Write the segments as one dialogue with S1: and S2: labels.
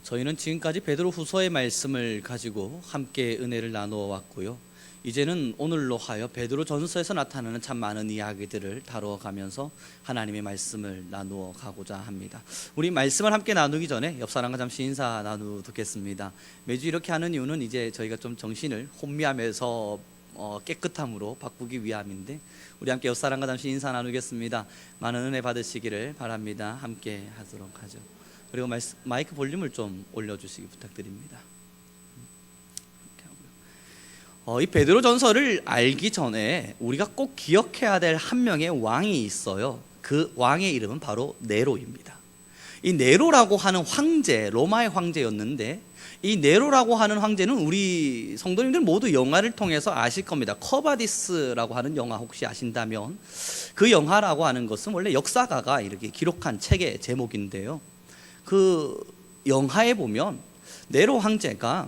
S1: 저희는 지금까지 베드로후서의 말씀을 가지고 함께 은혜를 나누어 왔고요. 이제는 오늘로 하여 베드로전서에서 나타나는 참 많은 이야기들을 다루어 가면서 하나님의 말씀을 나누어 가고자 합니다. 우리 말씀을 함께 나누기 전에 옆 사람과 잠시 인사 나누겠습니다. 매주 이렇게 하는 이유는 이제 저희가 좀 정신을 혼미함에서 깨끗함으로 바꾸기 위함인데, 우리 함께 옆 사람과 잠시 인사 나누겠습니다. 많은 은혜 받으시기를 바랍니다. 함께 하도록 하죠. 그리고 마이크 볼륨을 좀 올려주시기 부탁드립니다. 이 베드로전서를 알기 전에 우리가 꼭 기억해야 될 한 명의 왕이 있어요. 그 왕의 이름은 바로 네로입니다. 이 네로라고 하는 황제, 로마의 황제였는데, 이 네로라고 하는 황제는 우리 성도님들 모두 영화를 통해서 아실 겁니다. 커바디스라고 하는 영화 혹시 아신다면, 그 영화라고 하는 것은 원래 역사가가 이렇게 기록한 책의 제목인데요, 그 영화에 보면 네로 황제가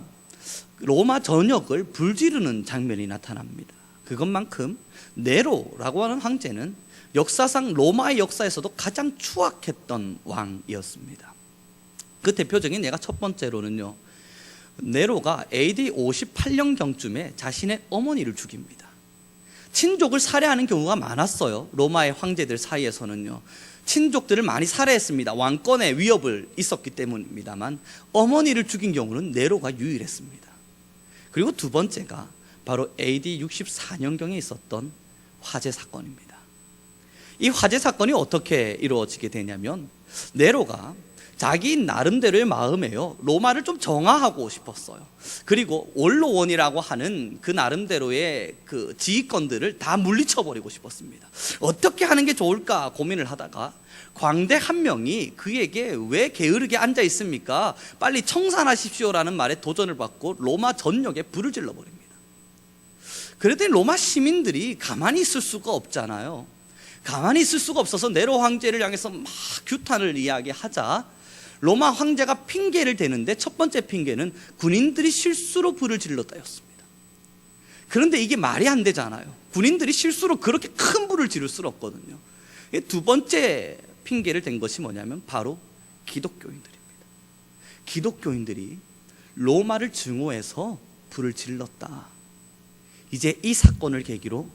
S1: 로마 전역을 불지르는 장면이 나타납니다. 그것만큼 네로라고 하는 황제는 역사상 로마의 역사에서도 가장 추악했던 왕이었습니다. 그 대표적인 예가 첫 번째로는요, 네로가 AD 58년경쯤에 자신의 어머니를 죽입니다. 친족을 살해하는 경우가 많았어요. 로마의 황제들 사이에서는요, 친족들을 많이 살해했습니다. 왕권의 위협을 있었기 때문입니다만, 어머니를 죽인 경우는 네로가 유일했습니다. 그리고 두 번째가 바로 AD 64년경에 있었던 화재 사건입니다. 이 화재 사건이 어떻게 이루어지게 되냐면, 네로가 자기 나름대로의 마음에요, 로마를 좀 정화하고 싶었어요. 그리고 원로원이라고 하는 그 나름대로의 그 지휘권들을 다 물리쳐버리고 싶었습니다. 어떻게 하는 게 좋을까 고민을 하다가 광대 한 명이 그에게 왜 게으르게 앉아 있습니까? 빨리 청산하십시오라는 말에 도전을 받고 로마 전역에 불을 질러버립니다. 그랬더니 로마 시민들이 가만히 있을 수가 없잖아요. 가만히 있을 수가 없어서 네로 황제를 향해서 막 규탄을 이야기하자 로마 황제가 핑계를 대는데, 첫 번째 핑계는 군인들이 실수로 불을 질렀다였습니다. 그런데 이게 말이 안 되잖아요. 군인들이 실수로 그렇게 큰 불을 지를 수는 없거든요. 두 번째 핑계를 댄 것이 뭐냐면 바로 기독교인들입니다. 기독교인들이 로마를 증오해서 불을 질렀다. 이제 이 사건을 계기로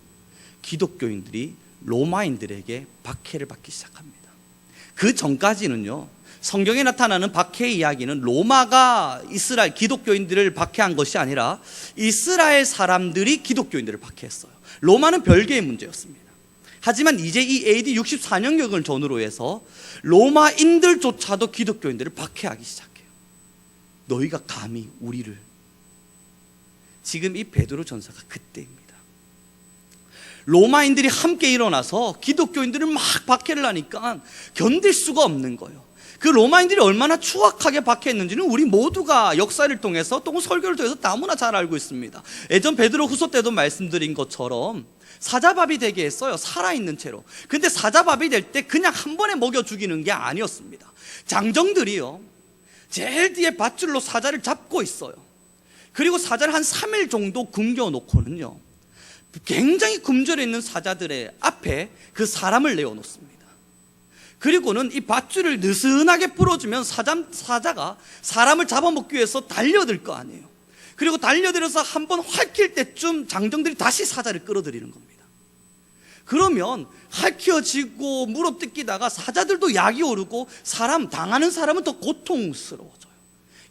S1: 기독교인들이 로마인들에게 박해를 받기 시작합니다. 그 전까지는요, 성경에 나타나는 박해의 이야기는 로마가 이스라엘 기독교인들을 박해한 것이 아니라 이스라엘 사람들이 기독교인들을 박해했어요. 로마는 별개의 문제였습니다. 하지만 이제 이 AD 64년경을 전후로 해서 로마인들조차도 기독교인들을 박해하기 시작해요. 너희가 감히 우리를. 지금 이 베드로 전서가 그때입니다. 로마인들이 함께 일어나서 기독교인들을 막 박해를 하니까 견딜 수가 없는 거예요. 그 로마인들이 얼마나 추악하게 박해했는지는 우리 모두가 역사를 통해서 또 설교를 통해서 너무나 잘 알고 있습니다. 예전 베드로 후서 때도 말씀드린 것처럼 사자밥이 되게 했어요. 살아있는 채로. 근데 사자밥이 될 때 그냥 한 번에 먹여 죽이는 게 아니었습니다. 장정들이요, 제일 뒤에 밧줄로 사자를 잡고 있어요. 그리고 사자를 한 3일 정도 굶겨놓고는요, 굉장히 굶주려 있는 사자들의 앞에 그 사람을 내어놓습니다. 그리고는 이 밧줄을 느슨하게 풀어주면 사자가 사람을 잡아먹기 위해서 달려들 거 아니에요. 그리고 달려들어서 한번 핥힐 때쯤 장정들이 다시 사자를 끌어들이는 겁니다. 그러면 핥혀지고 물어뜯기다가 사자들도 약이 오르고 당하는 사람은 더 고통스러워져요.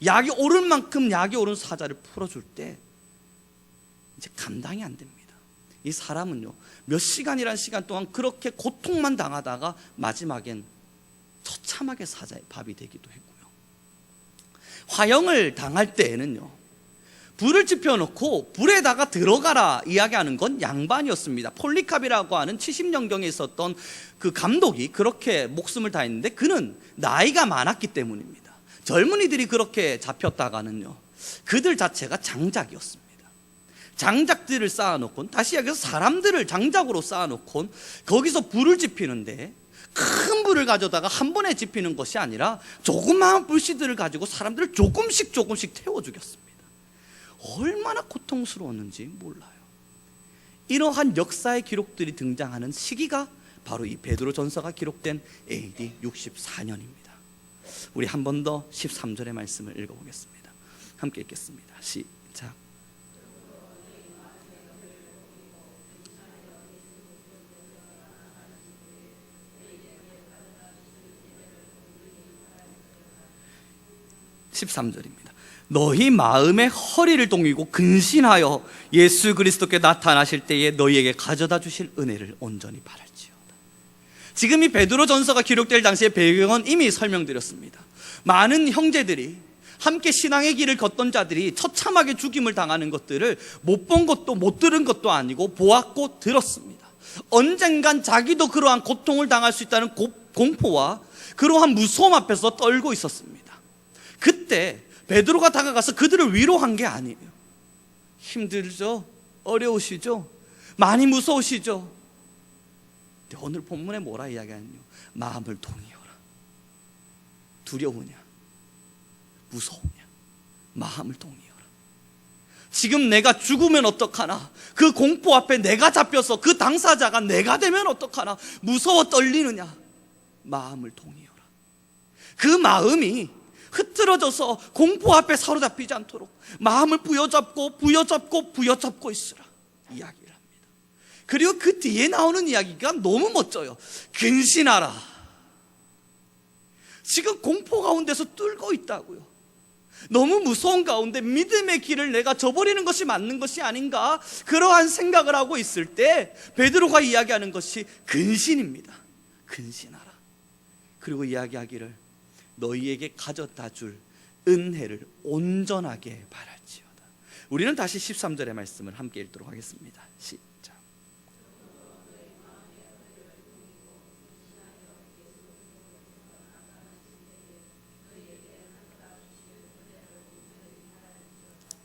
S1: 약이 오를 만큼 약이 오른 사자를 풀어줄 때 이제 감당이 안 됩니다. 이 사람은요, 몇 시간이란 시간 동안 그렇게 고통만 당하다가 마지막엔 처참하게 사자의 밥이 되기도 했고요. 화형을 당할 때에는요, 불을 지펴놓고 불에다가 들어가라 이야기하는 건 양반이었습니다. 폴리캅이라고 하는 70년경에 있었던 그 감독이 그렇게 목숨을 다했는데, 그는 나이가 많았기 때문입니다. 젊은이들이 그렇게 잡혔다가는요, 그들 자체가 장작이었습니다. 장작들을 쌓아놓고, 다시 이야기해서 사람들을 장작으로 쌓아놓고 거기서 불을 지피는데, 큰 불을 가져다가 한 번에 지피는 것이 아니라 조그마한 불씨들을 가지고 사람들을 조금씩 태워 죽였습니다. 얼마나 고통스러웠는지 몰라요. 이러한 역사의 기록들이 등장하는 시기가 바로 이 베드로 전서가 기록된 AD 64년입니다. 우리 한 번 더 13절의 말씀을 읽어보겠습니다. 함께 읽겠습니다. 시작. 13절입니다. 너희 마음의 허리를 동이고 근신하여 예수 그리스도께 나타나실 때에 너희에게 가져다 주실 은혜를 온전히 바랄지어다. 지금 이 베드로전서가 기록될 당시의 배경은 이미 설명드렸습니다. 많은 형제들이 함께 신앙의 길을 걷던 자들이 처참하게 죽임을 당하는 것들을 못 본 것도 못 들은 것도 아니고 보았고 들었습니다. 언젠간 자기도 그러한 고통을 당할 수 있다는 공포와 그러한 무서움 앞에서 떨고 있었습니다. 그때 베드로가 다가가서 그들을 위로한 게 아니에요. 힘들죠? 어려우시죠? 많이 무서우시죠? 근데 오늘 본문에 뭐라 이야기하냐면 마음을 동이어라. 두려우냐? 무서우냐? 마음을 동이어라. 지금 내가 죽으면 어떡하나? 그 공포 앞에 내가 잡혀서 그 당사자가 내가 되면 어떡하나? 무서워 떨리느냐? 마음을 동이어라. 그 마음이 흐트러져서 공포 앞에 사로잡히지 않도록 마음을 부여잡고 있으라 이야기를 합니다. 그리고 그 뒤에 나오는 이야기가 너무 멋져요. 근신하라. 지금 공포 가운데서 뚫고 있다고요. 너무 무서운 가운데 믿음의 길을 내가 저버리는 것이 맞는 것이 아닌가, 그러한 생각을 하고 있을 때 베드로가 이야기하는 것이 근신입니다. 근신하라. 그리고 이야기하기를 너희에게 가져다 줄 은혜를 온전하게 바랄지어다. 우리는 다시 13절의 말씀을 함께 읽도록 하겠습니다. 시작.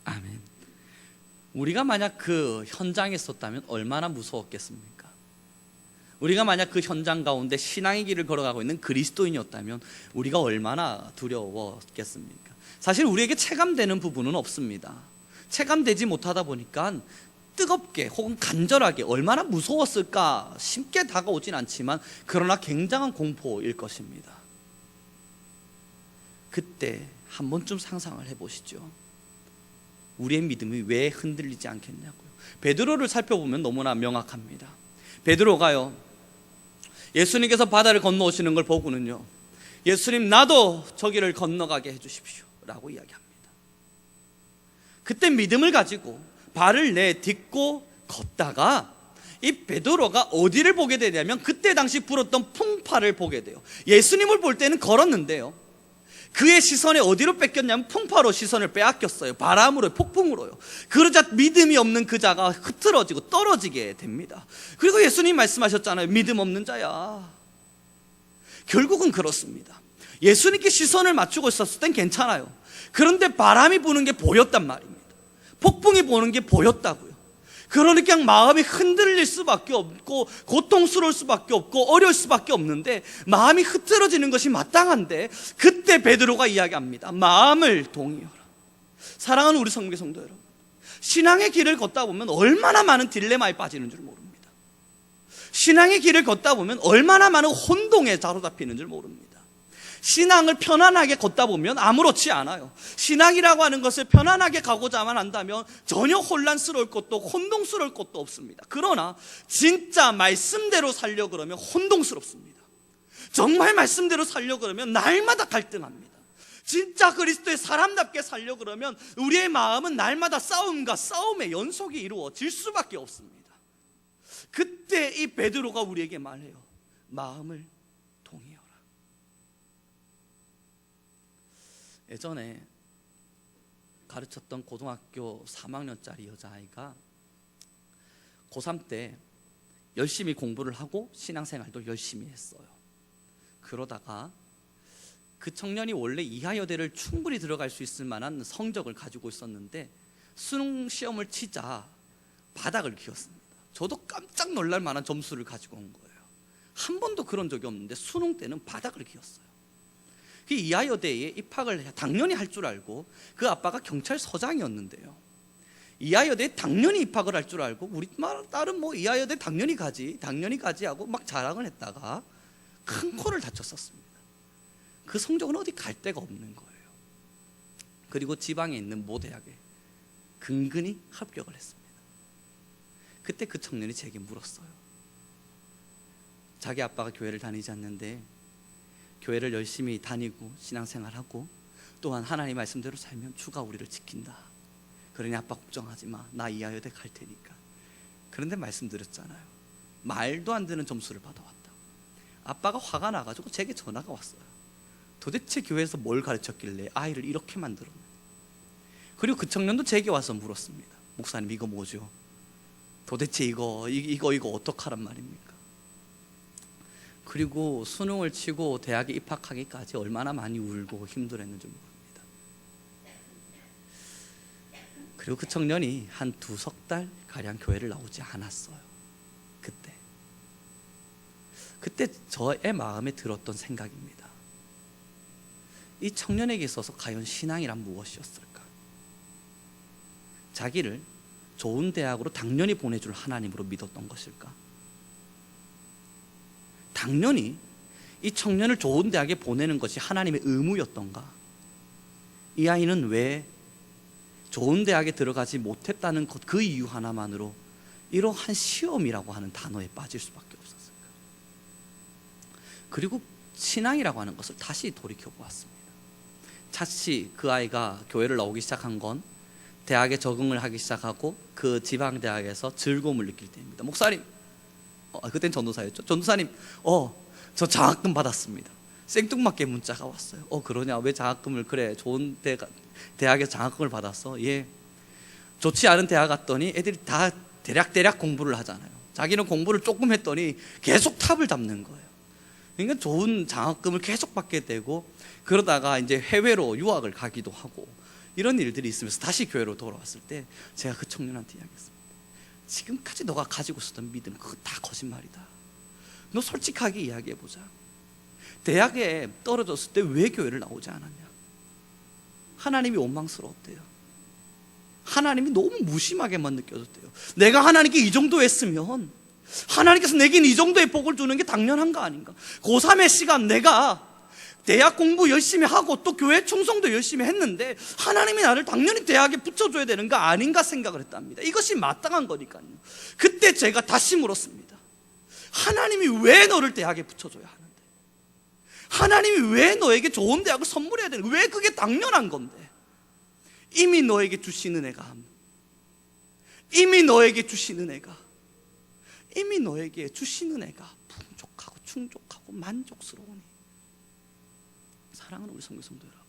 S1: 아멘. 우리가 만약 그 현장에 있었다면 얼마나 무서웠겠습니까? 우리가 만약 그 현장 가운데 신앙의 길을 걸어가고 있는 그리스도인이었다면 우리가 얼마나 두려웠겠습니까? 사실 우리에게 체감되는 부분은 없습니다. 체감되지 못하다 보니까 뜨겁게 혹은 간절하게 얼마나 무서웠을까 쉽게 다가오진 않지만 그러나 굉장한 공포일 것입니다. 그때 한 번쯤 상상을 해보시죠. 우리의 믿음이 왜 흔들리지 않겠냐고요. 베드로를 살펴보면 너무나 명확합니다. 베드로가요, 예수님께서 바다를 건너오시는 걸 보고는요, 예수님 나도 저기를 건너가게 해주십시오 라고 이야기합니다. 그때 믿음을 가지고 발을 내딛고 걷다가 이 베드로가 어디를 보게 되냐면 그때 당시 불었던 풍파를 보게 돼요. 예수님을 볼 때는 걸었는데요, 그의 시선이 어디로 뺏겼냐면 풍파로 시선을 빼앗겼어요. 바람으로, 폭풍으로요. 그러자 믿음이 없는 그 자가 흐트러지고 떨어지게 됩니다. 그리고 예수님 말씀하셨잖아요. 믿음 없는 자야. 결국은 그렇습니다. 예수님께 시선을 맞추고 있었을 땐 괜찮아요. 그런데 바람이 부는 게 보였단 말입니다. 폭풍이 부는 게 보였다고요. 그러니까 마음이 흔들릴 수밖에 없고 고통스러울 수밖에 없고 어려울 수밖에 없는데 마음이 흐트러지는 것이 마땅한데 그때 베드로가 이야기합니다. 마음을 동이어라. 사랑하는 우리 성도 여러분, 신앙의 길을 걷다 보면 얼마나 많은 딜레마에 빠지는 줄 모릅니다. 신앙의 길을 걷다 보면 얼마나 많은 혼동에 사로잡히는 줄 모릅니다. 신앙을 편안하게 걷다 보면 아무렇지 않아요. 신앙이라고 하는 것을 편안하게 가고자만 한다면 전혀 혼란스러울 것도 혼동스러울 것도 없습니다. 그러나 진짜 말씀대로 살려고 그러면 혼동스럽습니다. 정말 말씀대로 살려고 그러면 날마다 갈등합니다. 진짜 그리스도의 사람답게 살려고 그러면 우리의 마음은 날마다 싸움과 싸움의 연속이 이루어질 수밖에 없습니다. 그때 이 베드로가 우리에게 말해요. 마음을 동이어라. 예전에 가르쳤던 고등학교 3학년짜리 여자아이가 고3 때 열심히 공부를 하고 신앙생활도 열심히 했어요. 그러다가 그 청년이 원래 이하여대를 충분히 들어갈 수 있을 만한 성적을 가지고 있었는데 수능 시험을 치자 바닥을 기었습니다. 저도 깜짝 놀랄 만한 점수를 가지고 온 거예요. 한 번도 그런 적이 없는데 수능 때는 바닥을 기었어요. 그 이하여대에 입학을 당연히 할 줄 알고 그 아빠가 경찰서장이었는데요, 이하여대에 당연히 입학을 할 줄 알고 우리 딸은 뭐 이하여대 당연히 가지 하고 막 자랑을 했다가 큰 코를 다쳤었습니다. 그 성적은 어디 갈 데가 없는 거예요. 그리고 지방에 있는 모 대학에 근근히 합격을 했습니다. 그때 그 청년이 제게 물었어요. 자기 아빠가 교회를 다니지 않는데 교회를 열심히 다니고 신앙생활하고 또한 하나님 말씀대로 살면 주가 우리를 지킨다. 그러니 아빠 걱정하지 마. 나 이하여대 갈 테니까. 그런데 말씀드렸잖아요. 말도 안 되는 점수를 받아왔다. 아빠가 화가 나가지고 제게 전화가 왔어요. 도대체 교회에서 뭘 가르쳤길래 아이를 이렇게 만들었나. 그리고 그 청년도 제게 와서 물었습니다. 목사님 이거 뭐죠? 도대체 이거 어떡하란 말입니까? 그리고 수능을 치고 대학에 입학하기까지 얼마나 많이 울고 힘들었는지 모릅니다. 그리고 그 청년이 한 2-3달 가량 교회를 나오지 않았어요. 그때 저의 마음에 들었던 생각입니다. 이 청년에게 있어서 과연 신앙이란 무엇이었을까? 자기를 좋은 대학으로 당연히 보내줄 하나님으로 믿었던 것일까? 당연히 이 청년을 좋은 대학에 보내는 것이 하나님의 의무였던가? 이 아이는 왜 좋은 대학에 들어가지 못했다는 그 이유 하나만으로 이러한 시험이라고 하는 단어에 빠질 수밖에 없었을까? 그리고 신앙이라고 하는 것을 다시 돌이켜 보았습니다. 차시 그 아이가 교회를 나오기 시작한 건 대학에 적응을 하기 시작하고 그 지방 대학에서 즐거움을 느낄 때입니다. 목사님, 그땐 전도사였죠. 전도사님, 저 장학금 받았습니다. 생뚱맞게 문자가 왔어요. 그러냐? 왜 장학금을? 그래, 좋은 대학에서 장학금을 받았어. 예. 좋지 않은 대학 갔더니 애들이 다 대략 공부를 하잖아요. 자기는 공부를 조금 했더니 계속 탑을 잡는 거예요. 그러니까 좋은 장학금을 계속 받게 되고, 그러다가 이제 해외로 유학을 가기도 하고 이런 일들이 있으면서 다시 교회로 돌아왔을 때 제가 그 청년한테 이야기했습니다. 지금까지 너가 가지고 있었던 믿음 그거 다 거짓말이다. 너 솔직하게 이야기해보자. 대학에 떨어졌을 때 왜 교회를 나오지 않았냐? 하나님이 원망스러웠대요. 하나님이 너무 무심하게만 느껴졌대요. 내가 하나님께 이 정도 했으면 하나님께서 내겐 이 정도의 복을 주는 게 당연한 거 아닌가? 고3의 시간 내가 대학 공부 열심히 하고 또 교회 충성도 열심히 했는데 하나님이 나를 당연히 대학에 붙여줘야 되는 거 아닌가 생각을 했답니다. 이것이 마땅한 거니까요. 그때 제가 다시 물었습니다. 하나님이 왜 너를 대학에 붙여줘야 하는데? 하나님이 왜 너에게 좋은 대학을 선물해야 되는 거야? 왜 그게 당연한 건데? 이미 너에게 주시는 애가 풍족하고 충족하고 만족스러우니. 사랑하는 우리 성도 여러분,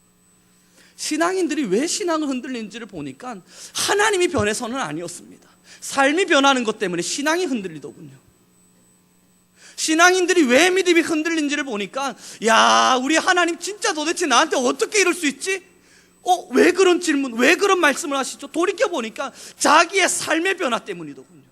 S1: 신앙인들이 왜 신앙을 흔들리는지를 보니까 하나님이 변해서는 아니었습니다. 삶이 변하는 것 때문에 신앙이 흔들리더군요. 신앙인들이 왜 믿음이 흔들린지를 보니까, 야, 우리 하나님 진짜 도대체 나한테 어떻게 이럴 수 있지? 왜 그런 질문, 왜 그런 말씀을 하시죠? 돌이켜보니까 자기의 삶의 변화 때문이더군요.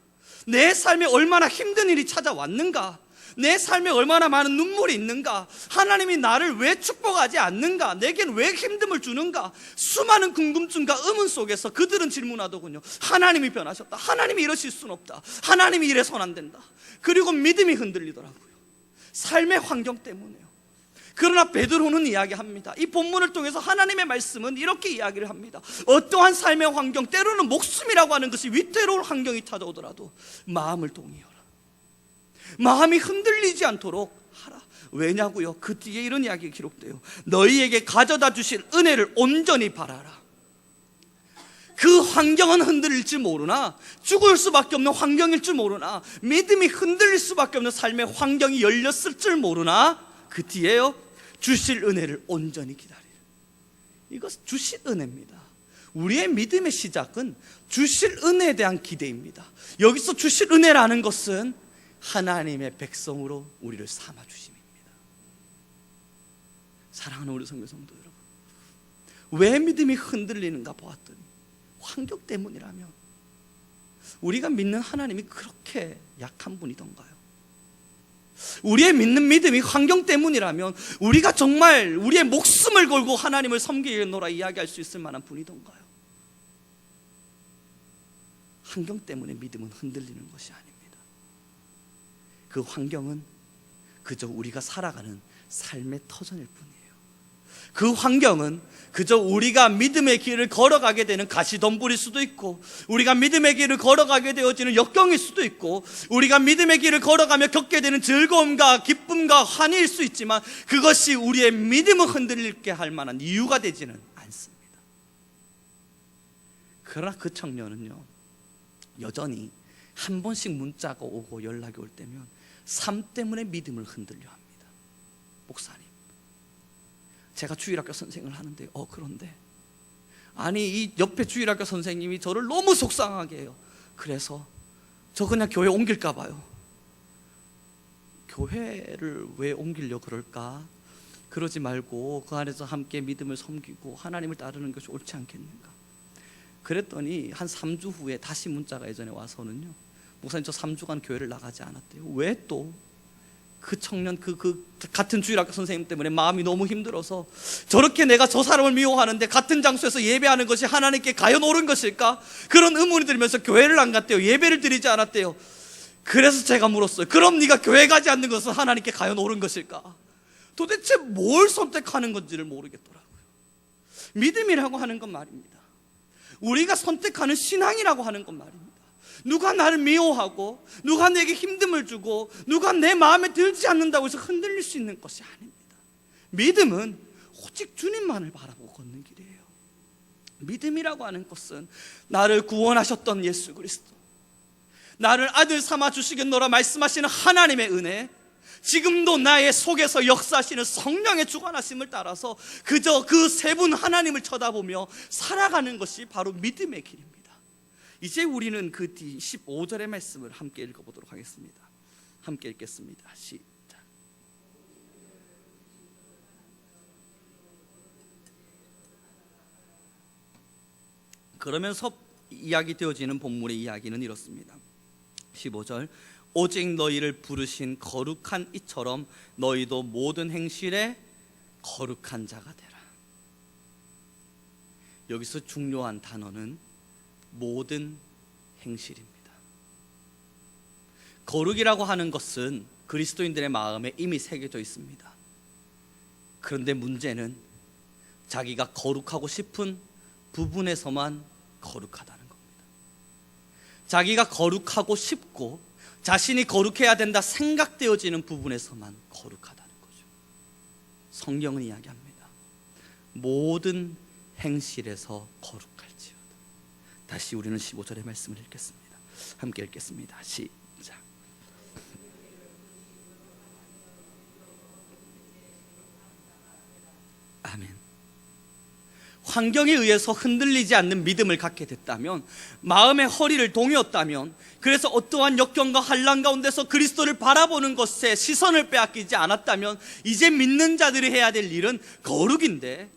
S1: 내 삶에 얼마나 힘든 일이 찾아왔는가? 내 삶에 얼마나 많은 눈물이 있는가? 하나님이 나를 왜 축복하지 않는가? 내겐 왜 힘듦을 주는가? 수많은 궁금증과 의문 속에서 그들은 질문하더군요. 하나님이 변하셨다. 하나님이 이러실 수는 없다. 하나님이 이래서는 안 된다. 그리고 믿음이 흔들리더라고요. 삶의 환경 때문에요. 그러나 베드로는 이야기합니다. 이 본문을 통해서 하나님의 말씀은 이렇게 이야기를 합니다. 어떠한 삶의 환경, 때로는 목숨이라고 하는 것이 위태로운 환경이 찾아오더라도 마음을 동의하라. 마음이 흔들리지 않도록 하라. 왜냐고요? 그 뒤에 이런 이야기가 기록돼요. 너희에게 가져다 주실 은혜를 온전히 바라라. 그 환경은 흔들릴지 모르나, 죽을 수밖에 없는 환경일 줄 모르나, 믿음이 흔들릴 수밖에 없는 삶의 환경이 열렸을 줄 모르나, 그 뒤에요, 주실 은혜를 온전히 기다리라. 이것 주실 은혜입니다. 우리의 믿음의 시작은 주실 은혜에 대한 기대입니다. 여기서 주실 은혜라는 것은 하나님의 백성으로 우리를 삼아 주심입니다. 사랑하는 우리 성도 여러분, 왜 믿음이 흔들리는가 보았더니 환경 때문이라면 우리가 믿는 하나님이 그렇게 약한 분이던가요? 우리의 믿는 믿음이 환경 때문이라면 우리가 정말 우리의 목숨을 걸고 하나님을 섬기겠노라 이야기할 수 있을 만한 분이던가요? 환경 때문에 믿음은 흔들리는 것이 아닙니다. 그 환경은 그저 우리가 살아가는 삶의 터전일 뿐이에요. 그 환경은 그저 우리가 믿음의 길을 걸어가게 되는 가시덤불일 수도 있고, 우리가 믿음의 길을 걸어가게 되어지는 역경일 수도 있고, 우리가 믿음의 길을 걸어가며 겪게 되는 즐거움과 기쁨과 환희일 수 있지만, 그것이 우리의 믿음을 흔들게 할 만한 이유가 되지는 않습니다. 그러나 그 청년은요, 여전히 한 번씩 문자가 오고 연락이 올 때면 삶 때문에 믿음을 흔들려 합니다. 목사님, 제가 주일학교 선생을 하는데 그런데 아니 이 옆에 주일학교 선생님이 저를 너무 속상하게 해요. 그래서 저 그냥 교회 옮길까 봐요. 교회를 왜 옮기려 그럴까? 그러지 말고 그 안에서 함께 믿음을 섬기고 하나님을 따르는 것이 옳지 않겠는가? 그랬더니 한 3주 후에 다시 문자가 예전에 와서는요, 목사님 저 3주간 교회를 나가지 않았대요. 왜 또? 그 청년 그 같은 주일학교 선생님 때문에 마음이 너무 힘들어서, 저렇게 내가 저 사람을 미워하는데 같은 장소에서 예배하는 것이 하나님께 과연 옳은 것일까? 그런 의문이 들면서 교회를 안 갔대요. 예배를 드리지 않았대요. 그래서 제가 물었어요. 그럼 네가 교회 가지 않는 것은 하나님께 과연 옳은 것일까? 도대체 뭘 선택하는 건지를 모르겠더라고요. 믿음이라고 하는 건 말입니다, 우리가 선택하는 신앙이라고 하는 건 말입니다, 누가 나를 미워하고 누가 내게 힘듦을 주고 누가 내 마음에 들지 않는다고 해서 흔들릴 수 있는 것이 아닙니다. 믿음은 오직 주님만을 바라보고 걷는 길이에요. 믿음이라고 하는 것은 나를 구원하셨던 예수 그리스도, 나를 아들 삼아 주시겠노라 말씀하시는 하나님의 은혜, 지금도 나의 속에서 역사하시는 성령의 주관하심을 따라서 그저 그 세 분 하나님을 쳐다보며 살아가는 것이 바로 믿음의 길입니다. 이제 우리는 그 뒤 15절의 말씀을 함께 읽어보도록 하겠습니다. 함께 읽겠습니다. 시작. 그러면서 이야기 되어지는 본문의 이야기는 이렇습니다. 15절, 오직 너희를 부르신 거룩한 이처럼 너희도 모든 행실에 거룩한 자가 되라. 여기서 중요한 단어는 모든 행실입니다. 거룩이라고 하는 것은 그리스도인들의 마음에 이미 새겨져 있습니다. 그런데 문제는 자기가 거룩하고 싶은 부분에서만 거룩하다는 겁니다. 자기가 거룩하고 싶고 자신이 거룩해야 된다 생각되어지는 부분에서만 거룩하다는 거죠. 성경은 이야기합니다. 모든 행실에서 거룩할지어다. 다시 우리는 15절의 말씀을 읽겠습니다. 함께 읽겠습니다. 시작. 아멘. 환경에 의해서 흔들리지 않는 믿음을 갖게 됐다면, 마음의 허리를 동였다면, 그래서 어떠한 역경과 환난 가운데서 그리스도를 바라보는 것에 시선을 빼앗기지 않았다면, 이제 믿는 자들이 해야 될 일은 거룩인데,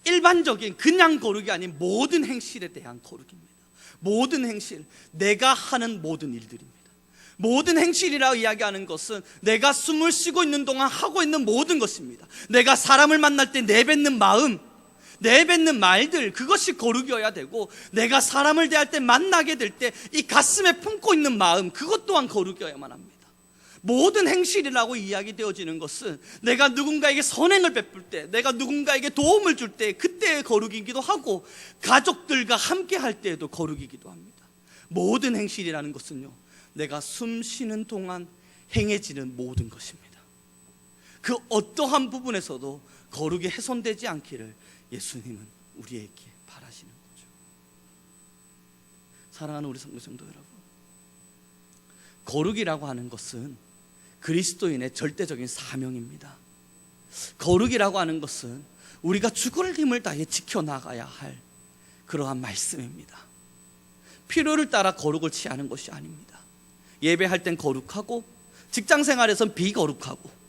S1: 일반적인 그냥 거룩이 아닌 모든 행실에 대한 거룩입니다. 모든 행실, 내가 하는 모든 일들입니다. 모든 행실이라고 이야기하는 것은 내가 숨을 쉬고 있는 동안 하고 있는 모든 것입니다. 내가 사람을 만날 때 내뱉는 마음, 내뱉는 말들, 그것이 거룩이어야 되고, 내가 사람을 대할 때, 만나게 될 때 이 가슴에 품고 있는 마음, 그것 또한 거룩이어야만 합니다. 모든 행실이라고 이야기되어지는 것은 내가 누군가에게 선행을 베풀 때, 내가 누군가에게 도움을 줄 때, 그때의 거룩이기도 하고, 가족들과 함께 할 때에도 거룩이기도 합니다. 모든 행실이라는 것은요, 내가 숨 쉬는 동안 행해지는 모든 것입니다. 그 어떠한 부분에서도 거룩이 훼손되지 않기를 예수님은 우리에게 바라시는 거죠. 사랑하는 우리 성도 여러분, 거룩이라고 하는 것은 그리스도인의 절대적인 사명입니다. 거룩이라고 하는 것은 우리가 죽을 힘을 다해 지켜나가야 할 그러한 말씀입니다. 필요를 따라 거룩을 취하는 것이 아닙니다. 예배할 땐 거룩하고, 직장생활에선 비거룩하고,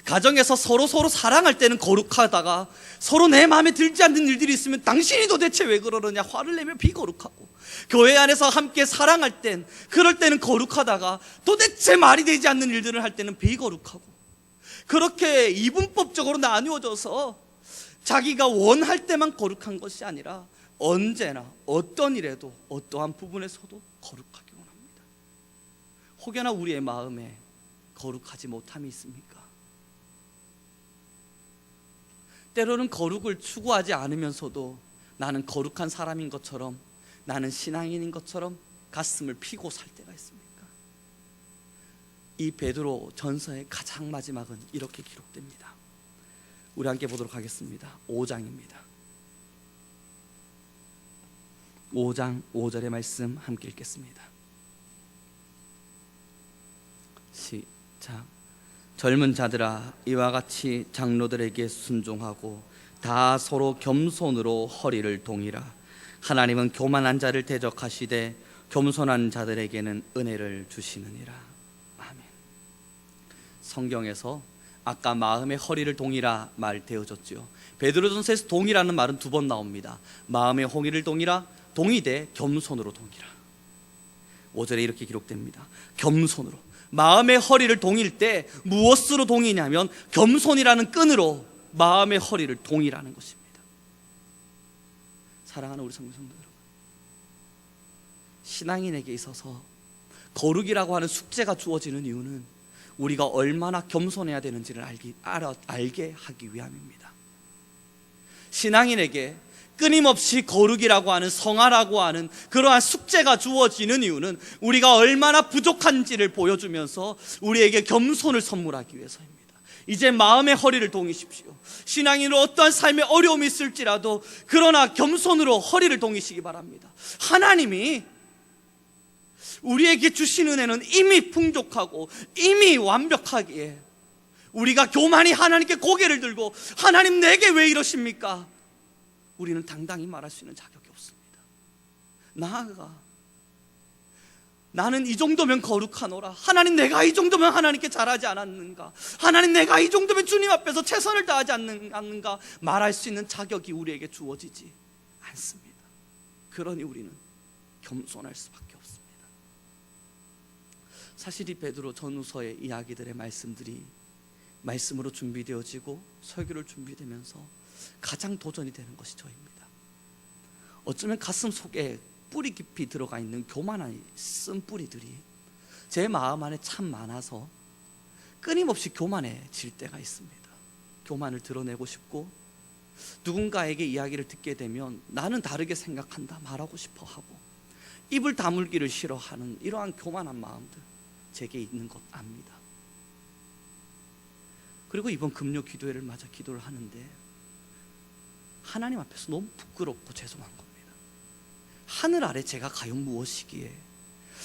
S1: 가정에서 서로 사랑할 때는 거룩하다가 서로 내 마음에 들지 않는 일들이 있으면 당신이 도대체 왜 그러느냐 화를 내며 비거룩하고, 교회 안에서 함께 사랑할 땐, 그럴 때는 거룩하다가 도대체 말이 되지 않는 일들을 할 때는 비거룩하고, 그렇게 이분법적으로 나누어져서 자기가 원할 때만 거룩한 것이 아니라 언제나 어떤 일에도 어떠한 부분에서도 거룩하기 원합니다. 혹여나 우리의 마음에 거룩하지 못함이 있습니까? 때로는 거룩을 추구하지 않으면서도 나는 거룩한 사람인 것처럼, 나는 신앙인인 것처럼 가슴을 피고 살 때가 있습니까? 이 베드로 전서의 가장 마지막은 이렇게 기록됩니다. 우리 함께 보도록 하겠습니다. 5장입니다. 5장 5절의 말씀 함께 읽겠습니다. 시작. 젊은 자들아, 이와 같이 장로들에게 순종하고 다 서로 겸손으로 허리를 동이라. 하나님은 교만한 자를 대적하시되 겸손한 자들에게는 은혜를 주시느니라. 아멘. 성경에서 아까 마음의 허리를 동이라 말되어졌죠. 베드로전서에서 동이라는 말은 2번 나옵니다. 마음의 허리를 동이라, 동이되 겸손으로 동이라. 5절에 이렇게 기록됩니다. 겸손으로. 마음의 허리를 동일 때 무엇으로 동이냐면 겸손이라는 끈으로 마음의 허리를 동이라는 것입니다. 사랑하는 우리 성도 여러분, 신앙인에게 있어서 거룩이라고 하는 숙제가 주어지는 이유는 우리가 얼마나 겸손해야 되는지를 알게 하기 위함입니다. 신앙인에게 끊임없이 거룩이라고 하는, 성화라고 하는 그러한 숙제가 주어지는 이유는 우리가 얼마나 부족한지를 보여주면서 우리에게 겸손을 선물하기 위해서입니다. 이제 마음의 허리를 동이십시오. 신앙인으로 어떠한 삶의 어려움이 있을지라도 그러나 겸손으로 허리를 동이시기 바랍니다. 하나님이 우리에게 주신 은혜는 이미 풍족하고 이미 완벽하기에 우리가 교만히 하나님께 고개를 들고 하나님 내게 왜 이러십니까? 우리는 당당히 말할 수 있는 자격이 없습니다. 나아가 나는 이 정도면 거룩하노라. 하나님 내가 이 정도면 하나님께 잘하지 않았는가? 하나님 내가 이 정도면 주님 앞에서 최선을 다하지 않는가? 말할 수 있는 자격이 우리에게 주어지지 않습니다. 그러니 우리는 겸손할 수밖에 없습니다. 사실 이 베드로 전후서의 이야기들의 말씀들이 말씀으로 준비되어지고 설교를 준비되면서 가장 도전이 되는 것이 저입니다. 어쩌면 가슴 속에 뿌리 깊이 들어가 있는 교만한 쓴뿌리들이 제 마음 안에 참 많아서 끊임없이 교만해질 때가 있습니다. 교만을 드러내고 싶고 누군가에게 이야기를 듣게 되면 나는 다르게 생각한다 말하고 싶어 하고 입을 다물기를 싫어하는 이러한 교만한 마음들 제게 있는 것 압니다. 그리고 이번 금요 기도회를 맞아 기도를 하는데 하나님 앞에서 너무 부끄럽고 죄송한 겁니다. 하늘 아래 제가 과연 무엇이기에,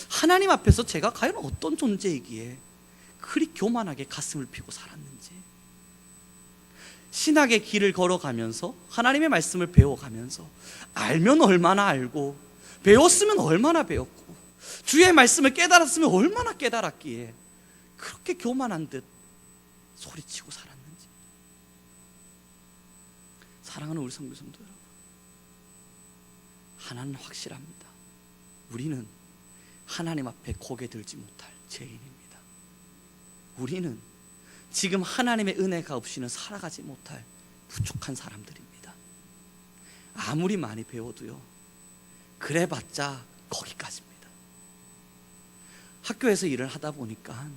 S1: 하나님 앞에서 제가 과연 어떤 존재이기에 그리 교만하게 가슴을 피고 살았는지, 신학의 길을 걸어가면서 하나님의 말씀을 배워가면서 알면 얼마나 알고 배웠으면 얼마나 배웠고 주의 말씀을 깨달았으면 얼마나 깨달았기에 그렇게 교만한 듯 소리치고 살았는지. 사랑하는 우리 성도 여러분, 하나는 확실합니다. 우리는 하나님 앞에 고개 들지 못할 죄인입니다. 우리는 지금 하나님의 은혜가 없이는 살아가지 못할 부족한 사람들입니다. 아무리 많이 배워도요, 그래봤자 거기까지입니다. 학교에서 일을 하다 보니까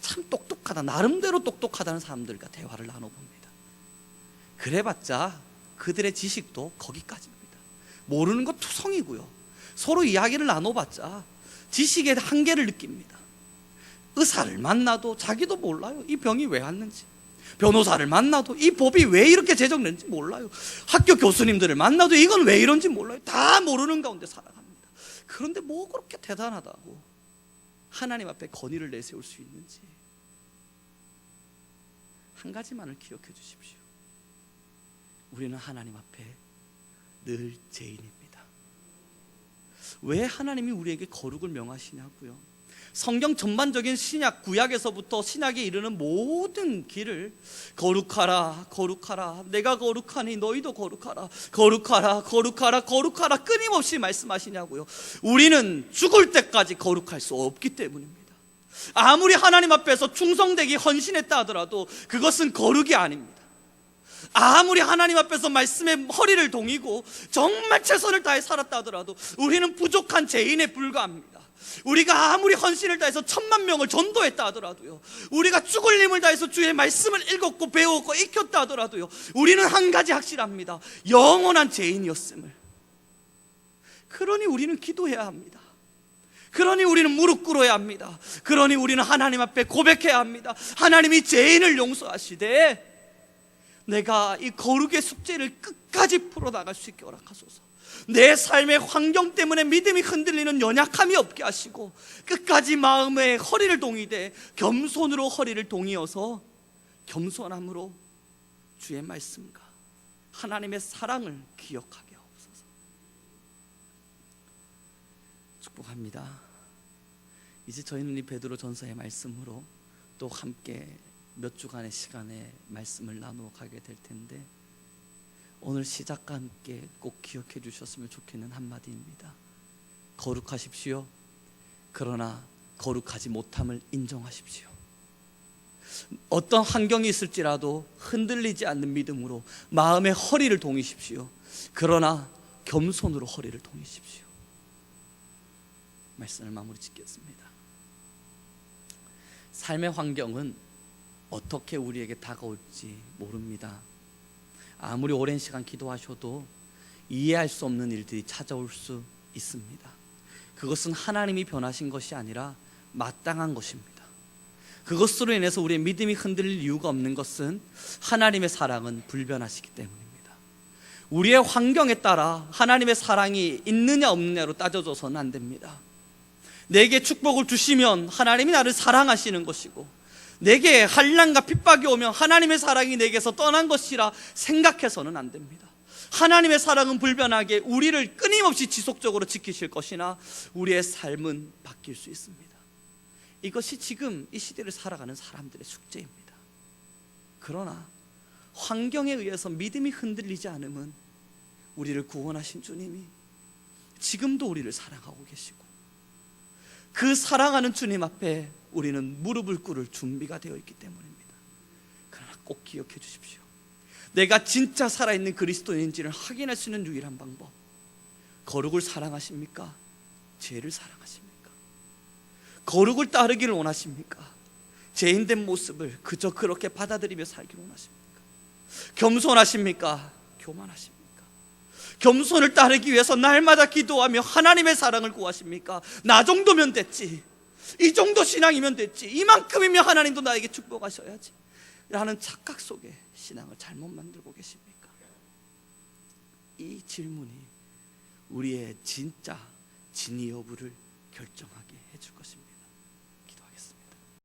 S1: 참 똑똑하다, 나름대로 똑똑하다는 사람들과 대화를 나눠봅니다. 그래봤자 그들의 지식도 거기까지입니다. 모르는 것 투성이고요, 서로 이야기를 나눠봤자 지식의 한계를 느낍니다. 의사를 만나도 자기도 몰라요. 이 병이 왜 왔는지. 변호사를 만나도 이 법이 왜 이렇게 제정된지 몰라요. 학교 교수님들을 만나도 이건 왜 이런지 몰라요. 다 모르는 가운데 살아갑니다. 그런데 뭐 그렇게 대단하다고 하나님 앞에 건의를 내세울 수 있는지 한 가지만을 기억해 주십시오. 우리는 하나님 앞에 늘 죄인입니다. 왜 하나님이 우리에게 거룩을 명하시냐고요? 성경 전반적인 신약, 구약에서부터 신약에 이르는 모든 길을 거룩하라, 거룩하라, 내가 거룩하니 너희도 거룩하라, 거룩하라, 거룩하라, 거룩하라 끊임없이 말씀하시냐고요. 우리는 죽을 때까지 거룩할 수 없기 때문입니다. 아무리 하나님 앞에서 충성되기 헌신했다 하더라도 그것은 거룩이 아닙니다. 아무리 하나님 앞에서 말씀에 허리를 동이고 정말 최선을 다해 살았다 하더라도 우리는 부족한 죄인에 불과합니다. 우리가 아무리 헌신을 다해서 10,000,000명을 전도했다 하더라도요, 우리가 죽을 힘을 다해서 주의 말씀을 읽었고 배웠고 익혔다 하더라도요, 우리는 한 가지 확실합니다. 영원한 죄인이었음을. 그러니 우리는 기도해야 합니다. 그러니 우리는 무릎 꿇어야 합니다. 그러니 우리는 하나님 앞에 고백해야 합니다. 하나님이 죄인을 용서하시되 내가 이 거룩의 숙제를 끝까지 풀어나갈 수 있게 허락하소서. 내 삶의 환경 때문에 믿음이 흔들리는 연약함이 없게 하시고 끝까지 마음의 허리를 동이되 겸손으로 허리를 동이어서 겸손함으로 주의 말씀과 하나님의 사랑을 기억하게 하옵소서. 축복합니다. 이제 저희는 이 베드로 전서의 말씀으로 또 함께 몇 주간의 시간에 말씀을 나누어 가게 될 텐데, 오늘 시작과 함께 꼭 기억해 주셨으면 좋겠는 한마디입니다. 거룩하십시오. 그러나 거룩하지 못함을 인정하십시오. 어떤 환경이 있을지라도 흔들리지 않는 믿음으로 마음의 허리를 동이십시오. 그러나 겸손으로 허리를 동이십시오. 말씀을 마무리 짓겠습니다. 삶의 환경은 어떻게 우리에게 다가올지 모릅니다. 아무리 오랜 시간 기도하셔도 이해할 수 없는 일들이 찾아올 수 있습니다. 그것은 하나님이 변하신 것이 아니라 마땅한 것입니다. 그것으로 인해서 우리의 믿음이 흔들릴 이유가 없는 것은 하나님의 사랑은 불변하시기 때문입니다. 우리의 환경에 따라 하나님의 사랑이 있느냐 없느냐로 따져줘서는 안 됩니다. 내게 축복을 주시면 하나님이 나를 사랑하시는 것이고, 내게 환난과 핍박이 오면 하나님의 사랑이 내게서 떠난 것이라 생각해서는 안 됩니다. 하나님의 사랑은 불변하게 우리를 끊임없이 지속적으로 지키실 것이나 우리의 삶은 바뀔 수 있습니다. 이것이 지금 이 시대를 살아가는 사람들의 숙제입니다. 그러나 환경에 의해서 믿음이 흔들리지 않으면 우리를 구원하신 주님이 지금도 우리를 사랑하고 계시고, 그 사랑하는 주님 앞에 우리는 무릎을 꿇을 준비가 되어 있기 때문입니다. 그러나 꼭 기억해 주십시오. 내가 진짜 살아있는 그리스도인인지를 확인할 수 있는 유일한 방법, 거룩을 사랑하십니까? 죄를 사랑하십니까? 거룩을 따르기를 원하십니까? 죄인된 모습을 그저 그렇게 받아들이며 살기를 원하십니까? 겸손하십니까? 교만하십니까? 겸손을 따르기 위해서 날마다 기도하며 하나님의 사랑을 구하십니까? 나 정도면 됐지, 이 정도 신앙이면 됐지, 이만큼이면 하나님도 나에게 축복하셔야지 라는 착각 속에 신앙을 잘못 만들고 계십니까? 이 질문이 우리의 진짜 진위 여부를 결정하게 해줄 것입니다.